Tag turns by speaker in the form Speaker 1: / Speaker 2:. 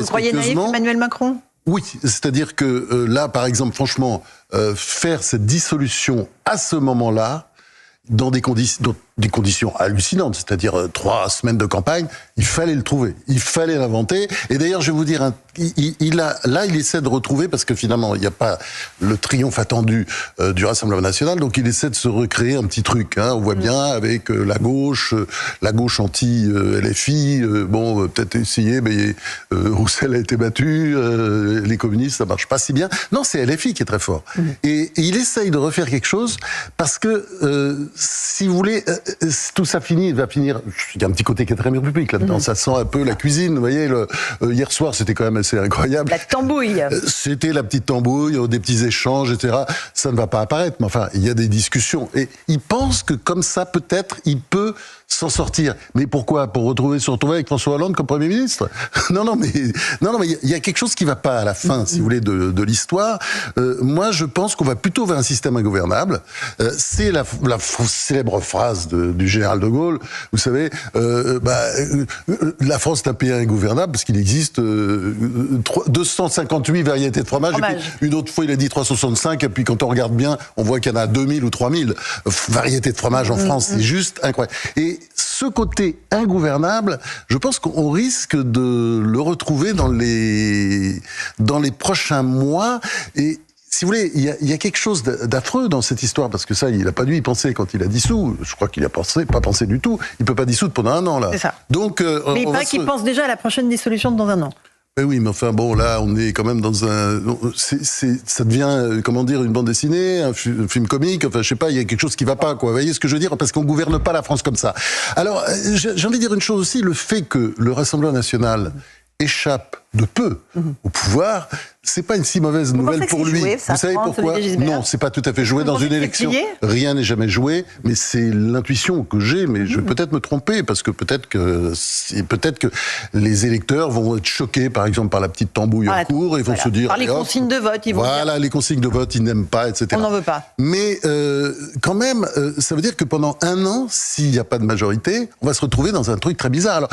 Speaker 1: Vous croyez naïf Emmanuel Macron ?
Speaker 2: Oui, c'est-à-dire que là, par exemple, franchement, faire cette dissolution à ce moment-là, dans des conditions hallucinantes, c'est-à-dire 3 semaines de campagne, il fallait le trouver, il fallait l'inventer. Et d'ailleurs, je vais vous dire, il essaie de retrouver, parce que finalement, il n'y a pas le triomphe attendu du Rassemblement national, donc il essaie de se recréer un petit truc. Hein, on voit bien avec la gauche anti-LFI, bon, peut-être essayer, mais Roussel a été battu, les communistes, ça marche pas si bien. Non, c'est LFI qui est très fort. Et il essaye de refaire quelque chose, parce que si vous voulez, tout ça va finir. Il y a un petit côté 4ème République là-dedans. Ça sent un peu la cuisine. Vous voyez, hier soir, c'était quand même assez incroyable.
Speaker 1: La tambouille.
Speaker 2: C'était la petite tambouille, des petits échanges, etc. Ça ne va pas apparaître, mais enfin, il y a des discussions. Et il pense que comme ça, peut-être, il peut s'en sortir. Mais pourquoi ? Pour se retrouver avec François Hollande comme Premier ministre ? Non, mais il y a quelque chose qui va pas à la fin, si vous voulez, de l'histoire. Moi, je pense qu'on va plutôt vers un système ingouvernable. C'est la célèbre phrase du général de Gaulle. Vous savez, la France est un pays ingouvernable parce qu'il existe 258 variétés de fromage. Et puis, une autre fois, il a dit 365. Et puis, quand on regarde bien, on voit qu'il y en a 2000 ou 3000 variétés de fromage en France. C'est juste incroyable. Et ce côté ingouvernable, je pense qu'on risque de le retrouver dans les prochains mois. Et si vous voulez, il y a quelque chose d'affreux dans cette histoire, parce que ça, il n'a pas dû y penser quand il a dissous. Je crois qu'il n'a pas pensé du tout. Il ne peut pas dissoudre pendant 1 an, là.
Speaker 1: C'est ça.
Speaker 2: Donc,
Speaker 1: mais il paraît qu'il pense déjà à la prochaine dissolution dans 1 an.
Speaker 2: Mais oui, mais enfin bon, là, on est quand même dans ça devient, comment dire, une bande dessinée, un film comique, enfin, je sais pas, il y a quelque chose qui va pas, quoi. Vous voyez ce que je veux dire ? Parce qu'on gouverne pas la France comme ça. Alors, j'ai envie de dire une chose aussi, le fait que le Rassemblement national échappe de peu au pouvoir, c'est pas une si mauvaise nouvelle pour lui. Vous savez pourquoi ? Non, c'est pas tout à fait joué dans une élection. Rien n'est jamais joué, mais c'est l'intuition que j'ai, mais je vais peut-être me tromper, parce que peut-être que les électeurs vont être choqués, par exemple, par la petite tambouille en cours, et vont se dire...
Speaker 1: Par les consignes de vote, ils vont dire...
Speaker 2: Voilà, les consignes de vote, ils n'aiment pas, etc.
Speaker 1: On n'en veut pas.
Speaker 2: Mais quand même, ça veut dire que pendant 1 an, s'il n'y a pas de majorité, on va se retrouver dans un truc très bizarre. Alors,